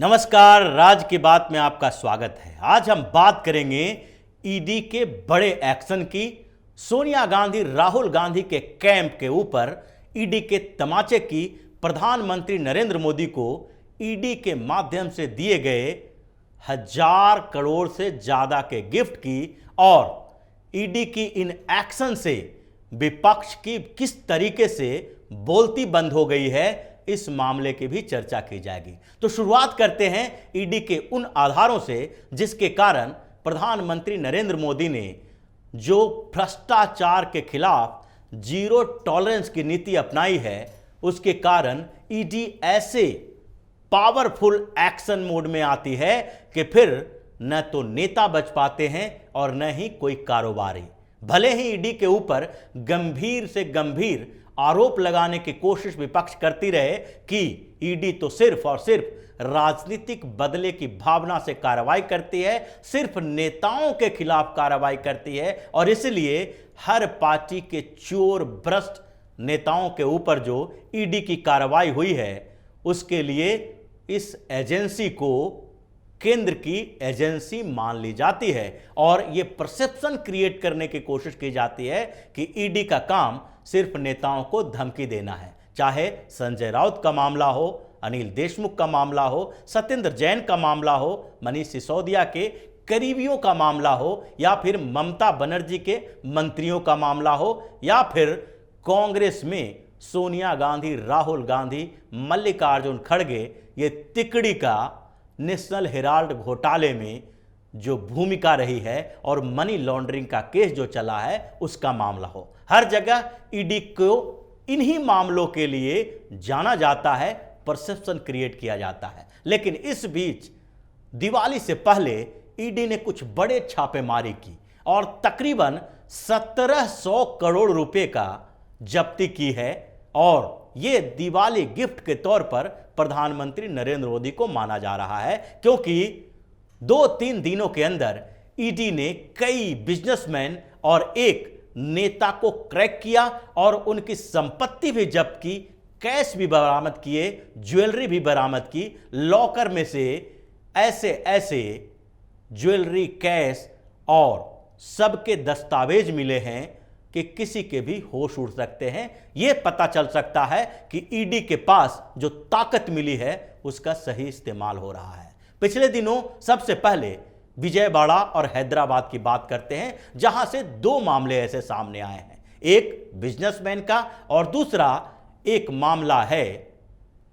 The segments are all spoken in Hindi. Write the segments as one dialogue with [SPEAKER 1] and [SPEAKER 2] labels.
[SPEAKER 1] नमस्कार, राज की बात में आपका स्वागत है। आज हम बात करेंगे ईडी के बड़े एक्शन की। सोनिया गांधी राहुल गांधी के कैंप के ऊपर ईडी के तमाचे की। प्रधानमंत्री नरेंद्र मोदी को ईडी के माध्यम से दिए गए 1000 करोड़ से ज्यादा के गिफ्ट की और ईडी की इन एक्शन से विपक्ष की किस तरीके से बोलती बंद हो गई है, इस मामले की भी चर्चा की जाएगी। तो शुरुआत करते हैं ईडी के उन आधारों से जिसके कारण प्रधानमंत्री नरेंद्र मोदी ने जो भ्रष्टाचार के खिलाफ जीरो टॉलरेंस की नीति अपनाई है, उसके कारण ईडी ऐसे पावरफुल एक्शन मोड में आती है कि फिर न तो नेता बच पाते हैं और न ही कोई कारोबारी। भले ही ईडी के ऊपर गंभीर से गंभीर आरोप लगाने की कोशिश विपक्ष करती रहे कि ईडी तो सिर्फ और सिर्फ राजनीतिक बदले की भावना से कार्रवाई करती है, सिर्फ नेताओं के खिलाफ कार्रवाई करती है और इसलिए हर पार्टी के चोर भ्रष्ट नेताओं के ऊपर जो ईडी की कार्रवाई हुई है, उसके लिए इस एजेंसी को केंद्र की एजेंसी मान ली जाती है और यह परसेप्शन क्रिएट करने की कोशिश की जाती है कि ईडी का काम सिर्फ नेताओं को धमकी देना है। चाहे संजय राउत का मामला हो, अनिल देशमुख का मामला हो, सत्येंद्र जैन का मामला हो, मनीष सिसोदिया के करीबियों का मामला हो, या फिर ममता बनर्जी के मंत्रियों का मामला हो, या फिर कांग्रेस में सोनिया गांधी, राहुल गांधी, मल्लिकार्जुन खड़गे, ये तिकड़ी का नेशनल हेराल्ड घोटाले में जो भूमिका रही है और मनी लॉन्ड्रिंग का केस जो चला है, उसका मामला हो। हर जगह ईडी को इन्हीं मामलों के लिए जाना जाता है, परसेप्शन क्रिएट किया जाता है। लेकिन इस बीच दिवाली से पहले ईडी ने कुछ बड़े छापेमारी की और तकरीबन 1700 करोड़ रुपए का जब्ती की है और यह दिवाली गिफ्ट के तौर पर प्रधानमंत्री नरेंद्र मोदी को माना जा रहा है, क्योंकि 2-3 दिनों के अंदर ईडी ने कई बिजनेसमैन और एक नेता को क्रैक किया और उनकी संपत्ति भी जब्त की, कैश भी बरामद किए, ज्वेलरी भी बरामद की। लॉकर में से ऐसे ऐसे ज्वेलरी, कैश और सबके दस्तावेज मिले हैं कि किसी के भी होश उड़ सकते हैं। यह पता चल सकता है कि ईडी के पास जो ताकत मिली है उसका सही इस्तेमाल हो रहा है। पिछले दिनों सबसे पहले विजयवाड़ा और हैदराबाद की बात करते हैं, जहां से 2 मामले ऐसे सामने आए हैं। एक बिजनेसमैन का और दूसरा एक मामला है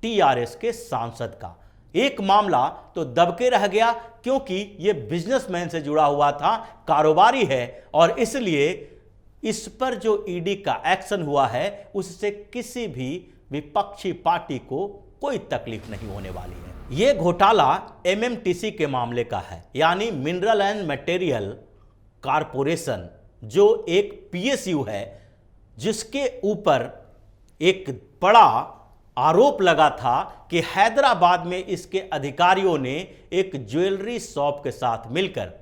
[SPEAKER 1] टीआरएस के सांसद का। एक मामला तो दबके रह गया क्योंकि यह बिजनेसमैन से जुड़ा हुआ था, कारोबारी है, और इसलिए इस पर जो ईडी का एक्शन हुआ है उससे किसी भी विपक्षी पार्टी को कोई तकलीफ नहीं होने वाली है। यह घोटाला एमएमटीसी के मामले का है, यानी मिनरल एंड मटेरियल कारपोरेशन, जो एक पीएसयू है, जिसके ऊपर एक बड़ा आरोप लगा था कि हैदराबाद में इसके अधिकारियों ने एक ज्वेलरी शॉप के साथ मिलकर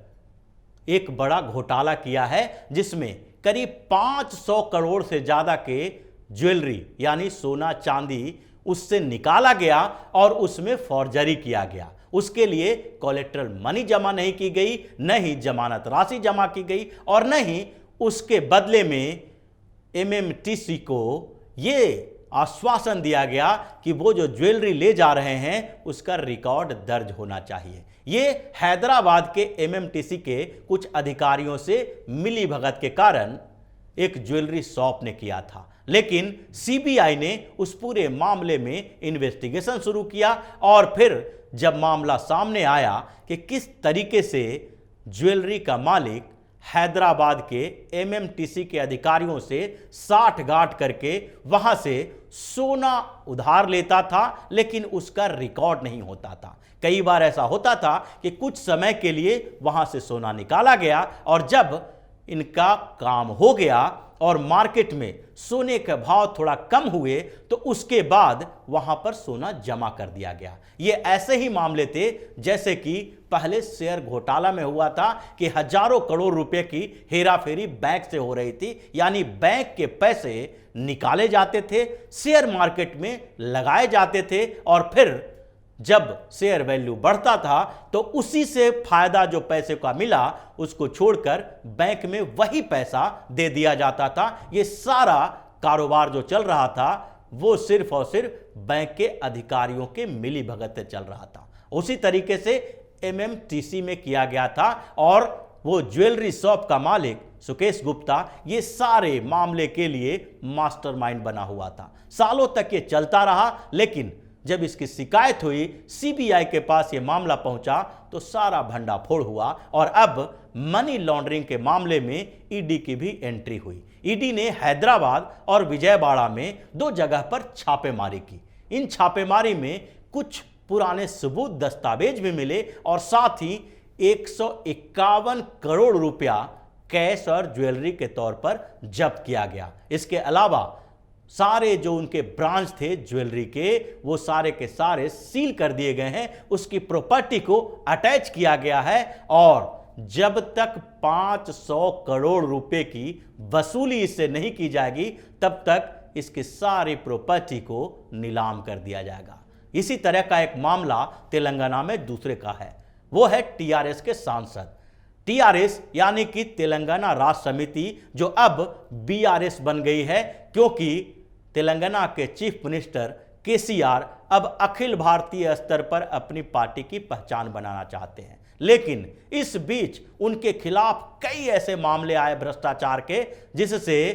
[SPEAKER 1] एक बड़ा घोटाला किया है, जिसमें करीब 500 करोड़ से ज्यादा के ज्वेलरी यानी सोना चांदी उससे निकाला गया और उसमें फॉर्जरी किया गया। उसके लिए कोलेट्रल मनी जमा नहीं की गई, न ही जमानत राशि जमा की गई और न ही उसके बदले में एमएमटीसी को यह आश्वासन दिया गया कि वो जो ज्वेलरी ले जा रहे हैं उसका रिकॉर्ड दर्ज होना चाहिए। ये हैदराबाद के एमएमटीसी के कुछ अधिकारियों से मिली भगत के कारण एक ज्वेलरी शॉप ने किया था, लेकिन सीबीआई ने उस पूरे मामले में इन्वेस्टिगेशन शुरू किया और फिर जब मामला सामने आया कि किस तरीके से ज्वेलरी का मालिक हैदराबाद के एमएमटीसी के अधिकारियों से साठ-गांठ करके वहां से सोना उधार लेता था, लेकिन उसका रिकॉर्ड नहीं होता था। कई बार ऐसा होता था कि कुछ समय के लिए वहां से सोना निकाला गया और जब इनका काम हो गया और मार्केट में सोने के भाव थोड़ा कम हुए तो उसके बाद वहां पर सोना जमा कर दिया गया। ये ऐसे ही मामले थे जैसे कि पहले शेयर घोटाला में हुआ था कि हजारों करोड़ रुपए की हेराफेरी बैंक से हो रही थी, यानी बैंक के पैसे निकाले जाते थे, शेयर मार्केट में लगाए जाते थे और फिर जब शेयर वैल्यू बढ़ता था तो उसी से फायदा जो पैसे का मिला उसको छोड़कर बैंक में वही पैसा दे दिया जाता था। यह सारा कारोबार जो चल रहा था वो सिर्फ और सिर्फ बैंक के अधिकारियों के मिली भगत से चल रहा था। उसी तरीके से एमएमटीसी में किया गया था और वो ज्वेलरी शॉप का मालिक सुकेश गुप्ता ये सारे मामले के लिए मास्टरमाइंड बना हुआ था। सालों तक ये चलता रहा, लेकिन जब इसकी शिकायत हुई, सीबीआई के पास ये मामला पहुंचा तो सारा भंडाफोड़ हुआ और अब मनी लॉन्ड्रिंग के मामले में ईडी की भी एंट्री हुई। ईडी ने हैदराबाद और विजयवाड़ा में 2 जगह पर छापेमारी की। इन छापेमारी में कुछ पुराने सबूत दस्तावेज भी मिले और साथ ही 151 करोड़ रुपया कैश और ज्वेलरी के तौर पर जब्त किया गया। इसके अलावा सारे जो उनके ब्रांच थे ज्वेलरी के, वो सारे के सारे सील कर दिए गए हैं। उसकी प्रॉपर्टी को अटैच किया गया है और जब तक 500 करोड़ रुपए की वसूली इससे नहीं की जाएगी तब तक इसकी सारी प्रॉपर्टी को नीलाम कर दिया जाएगा। इसी तरह का एक मामला तेलंगाना में दूसरे का है, वो है टीआरएस के सांसद। टीआरएस यानी कि तेलंगाना राष्ट्र समिति, जो अब बीआरएस बन गई है, क्योंकि तेलंगाना के चीफ मिनिस्टर केसीआर अब अखिल भारतीय स्तर पर अपनी पार्टी की पहचान बनाना चाहते हैं। लेकिन इस बीच उनके खिलाफ कई ऐसे मामले आए भ्रष्टाचार के, जिससे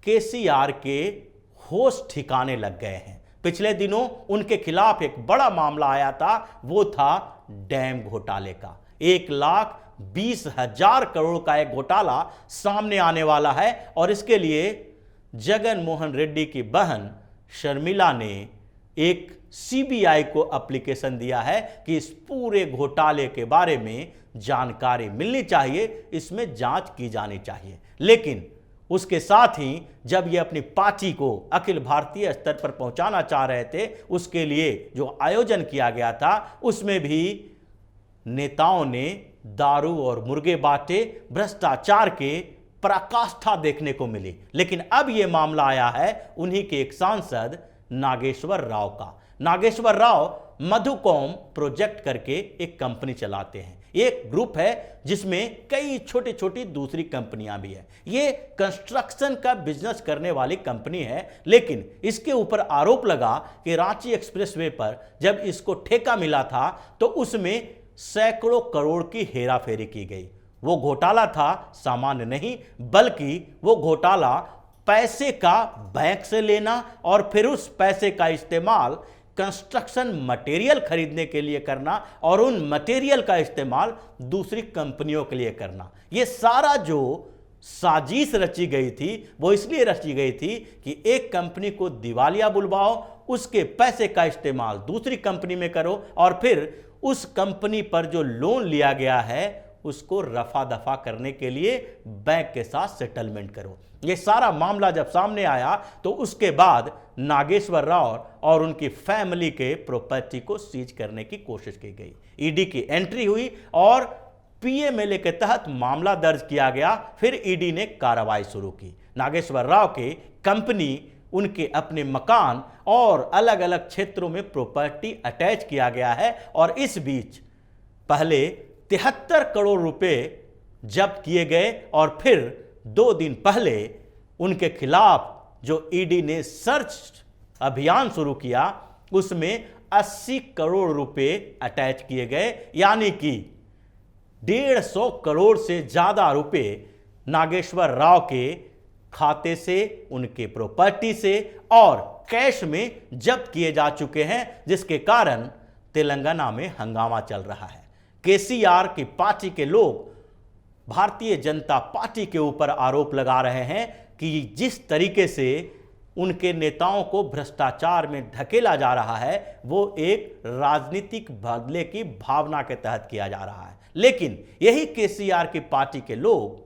[SPEAKER 1] केसीआर के होश ठिकाने लग गए हैं। पिछले दिनों उनके खिलाफ एक बड़ा मामला आया था, वो था डैम घोटाले का। 1,20,000 करोड़ का एक घोटाला सामने आने वाला है और इसके लिए जगन मोहन रेड्डी की बहन शर्मिला ने एक सीबीआई को एप्लीकेशन दिया है कि इस पूरे घोटाले के बारे में जानकारी मिलनी चाहिए, इसमें जांच की जानी चाहिए। लेकिन उसके साथ ही जब ये अपनी पार्टी को अखिल भारतीय स्तर पर पहुंचाना चाह रहे थे, उसके लिए जो आयोजन किया गया था उसमें भी नेताओं ने दारू और मुर्गे बांटे, भ्रष्टाचार के पराकाष्ठा देखने को मिली। लेकिन अब यह मामला आया है उन्हीं के एक सांसद नागेश्वर राव का। नागेश्वर राव मधुकॉम प्रोजेक्ट करके एक कंपनी चलाते हैं। एक ग्रुप है जिसमें कई छोटी छोटी दूसरी कंपनियां भी है। ये कंस्ट्रक्शन का बिजनेस करने वाली कंपनी है, लेकिन इसके ऊपर आरोप लगा कि रांची एक्सप्रेसवे पर जब इसको ठेका मिला था तो उसमें सैकड़ों करोड़ की हेराफेरी की गई। वो घोटाला था सामान्य नहीं, बल्कि वो घोटाला पैसे का बैंक से लेना और फिर उस पैसे का इस्तेमाल कंस्ट्रक्शन मटेरियल खरीदने के लिए करना और उन मटेरियल का इस्तेमाल दूसरी कंपनियों के लिए करना। ये सारा जो साजिश रची गई थी वो इसलिए रची गई थी कि एक कंपनी को दिवालिया बुलवाओ, उसके पैसे का इस्तेमाल दूसरी कंपनी में करो और फिर उस कंपनी पर जो लोन लिया गया है उसको रफा दफा करने के लिए बैंक के साथ सेटलमेंट करो। यह सारा मामला जब सामने आया तो उसके बाद नागेश्वर राव और उनकी फैमिली के प्रॉपर्टी को सीज करने की कोशिश की गई। ईडी की एंट्री हुई और पीएमएलए के तहत मामला दर्ज किया गया। फिर ईडी ने कार्रवाई शुरू की। नागेश्वर राव के कंपनी, उनके अपने मकान और अलग अलग क्षेत्रों में प्रॉपर्टी अटैच किया गया है और इस बीच पहले 73 करोड़ रुपए जब्त किए गए और फिर 2 दिन पहले उनके खिलाफ जो ईडी ने सर्च अभियान शुरू किया उसमें 80 करोड़ रुपए अटैच किए गए, यानी कि 150 करोड़ से ज्यादा रुपए नागेश्वर राव के खाते से, उनके प्रॉपर्टी से और कैश में जब्त किए जा चुके हैं, जिसके कारण तेलंगाना में हंगामा चल रहा है। केसीआर की पार्टी के लोग भारतीय जनता पार्टी के ऊपर आरोप लगा रहे हैं कि जिस तरीके से उनके नेताओं को भ्रष्टाचार में धकेला जा रहा है वो एक राजनीतिक बदले की भावना के तहत किया जा रहा है। लेकिन यही केसीआर की पार्टी के लोग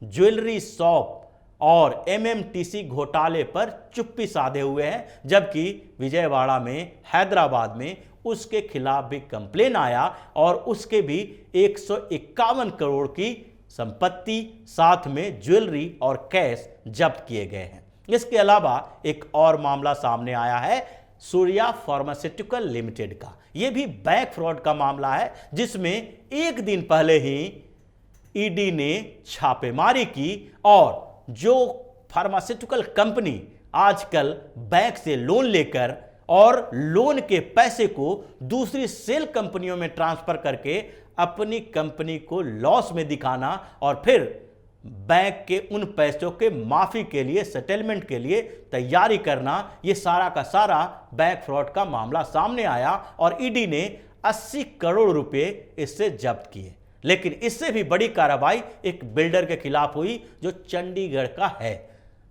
[SPEAKER 1] ज्वेलरी शॉप और एमएमटीसी घोटाले पर चुप्पी साधे हुए हैं, जबकि विजयवाड़ा में, हैदराबाद में उसके खिलाफ भी कंप्लेन आया और उसके भी 151 करोड़ की संपत्ति साथ में ज्वेलरी और कैश जब्त किए गए हैं। इसके अलावा एक और मामला सामने आया है सूर्या फार्मास्यूटिकल लिमिटेड का। यह भी बैंक फ्रॉड का मामला है, जिसमें एक दिन पहले ही ईडी ने छापेमारी की और जो फार्मास्यूटिकल कंपनी आजकल बैंक से लोन लेकर और लोन के पैसे को दूसरी सेल कंपनियों में ट्रांसफर करके अपनी कंपनी को लॉस में दिखाना और फिर बैंक के उन पैसों के माफी के लिए, सेटलमेंट के लिए तैयारी करना, यह सारा का सारा बैंक फ्रॉड का मामला सामने आया और ईडी ने 80 करोड़ रुपए इससे जब्त किए। लेकिन इससे भी बड़ी कार्रवाई एक बिल्डर के खिलाफ हुई जो चंडीगढ़ का है।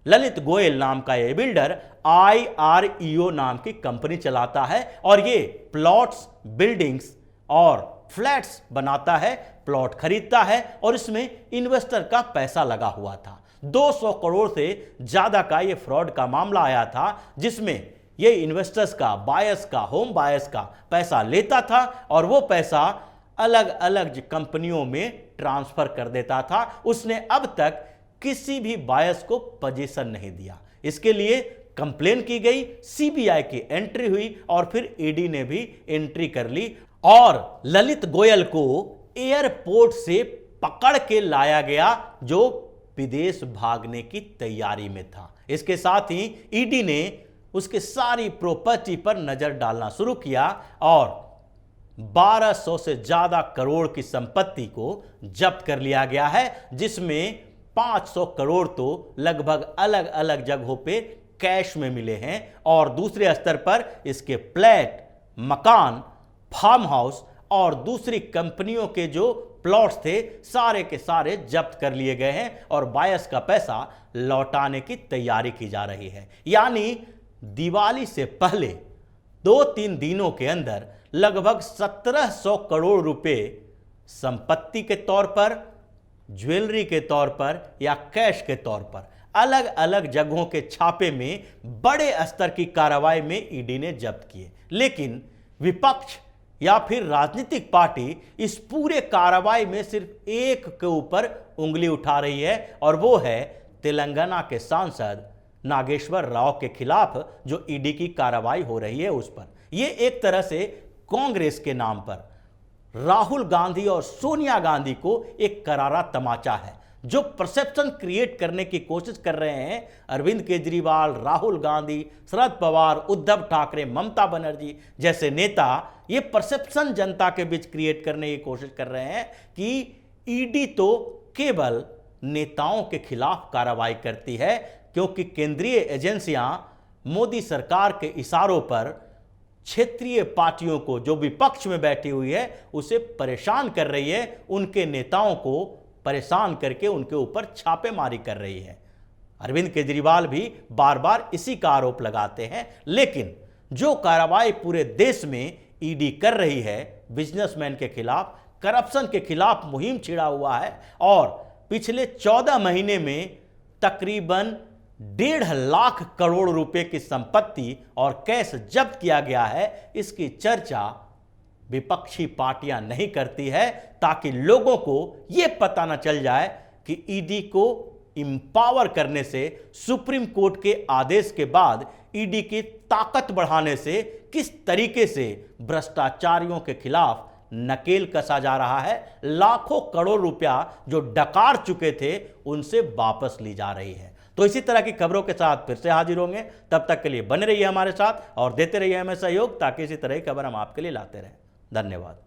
[SPEAKER 1] ललित गोयल नाम का यह बिल्डर IREO नाम की कंपनी चलाता है और ये प्लॉट्स, बिल्डिंग्स और फ्लैट्स बनाता है, प्लॉट खरीदता है और इसमें इन्वेस्टर का पैसा लगा हुआ था। 200 करोड़ से ज्यादा का यह फ्रॉड का मामला आया था, जिसमें यह इन्वेस्टर्स का, बायर्स का, होम बायर्स का पैसा लेता था और वो पैसा अलग अलग कंपनियों में ट्रांसफर कर देता था। उसने अब तक किसी भी बायर्स को पोजीशन नहीं दिया। इसके लिए कंप्लेन की गई, CBI की एंट्री हुई और फिर ईडी ने भी एंट्री कर ली और ललित गोयल को एयरपोर्ट से पकड़ के लाया गया, जो विदेश भागने की तैयारी में था। इसके साथ ही ईडी ने उसके सारी प्रॉपर्टी पर नजर डालना शुरू किया और 1200 से ज्यादा करोड़ की संपत्ति को जब्त कर लिया गया है, जिसमें 500 करोड़ तो लगभग अलग अलग जगहों पे कैश में मिले हैं और दूसरे स्तर पर इसके फ्लैट, मकान, फार्म हाउस और दूसरी कंपनियों के जो प्लॉट्स थे सारे के सारे जब्त कर लिए गए हैं और बायर्स का पैसा लौटाने की तैयारी की जा रही है। यानी दिवाली से पहले 2-3 दिनों के अंदर लगभग 1700 करोड़ रुपए संपत्ति के तौर पर, ज्वेलरी के तौर पर या कैश के तौर पर अलग अलग जगहों के छापे में बड़े स्तर की कार्रवाई में ईडी ने जब्त किए। लेकिन विपक्ष या फिर राजनीतिक पार्टी इस पूरे कार्रवाई में सिर्फ एक के ऊपर उंगली उठा रही है और वो है तेलंगाना के सांसद नागेश्वर राव के खिलाफ जो ईडी की कार्रवाई हो रही है उस पर। यह एक तरह से कांग्रेस के नाम पर राहुल गांधी और सोनिया गांधी को एक करारा तमाचा है। जो परसेप्शन क्रिएट करने की कोशिश कर रहे हैं अरविंद केजरीवाल, राहुल गांधी, शरद पवार, उद्धव ठाकरे, ममता बनर्जी जैसे नेता, ये परसेप्शन जनता के बीच क्रिएट करने की कोशिश कर रहे हैं कि ईडी तो केवल नेताओं के खिलाफ कार्रवाई करती है, क्योंकि केंद्रीय एजेंसियां मोदी सरकार के इशारों पर क्षेत्रीय पार्टियों को, जो विपक्ष में बैठी हुई है, उसे परेशान कर रही है, उनके नेताओं को परेशान करके उनके ऊपर छापेमारी कर रही है। अरविंद केजरीवाल भी बार बार इसी का आरोप लगाते हैं। लेकिन जो कार्रवाई पूरे देश में ईडी कर रही है बिजनेसमैन के खिलाफ, करप्शन के खिलाफ मुहिम छिड़ा हुआ है और पिछले 14 महीने में तकरीबन 1.5 लाख करोड़ रुपए की संपत्ति और कैश जब्त किया गया है, इसकी चर्चा विपक्षी पार्टियां नहीं करती है, ताकि लोगों को यह पता न चल जाए कि ईडी को इंपावर करने से, सुप्रीम कोर्ट के आदेश के बाद ईडी की ताकत बढ़ाने से किस तरीके से भ्रष्टाचारियों के खिलाफ नकेल कसा जा रहा है। लाखों करोड़ रुपया जो डकार चुके थे उनसे वापस ली जा रही है। तो इसी तरह की खबरों के साथ फिर से हाजिर होंगे। तब तक के लिए बने रहिए हमारे साथ और देते रहिए हमें सहयोग, ताकि इसी तरह की खबर हम आपके लिए लाते रहें। धन्यवाद।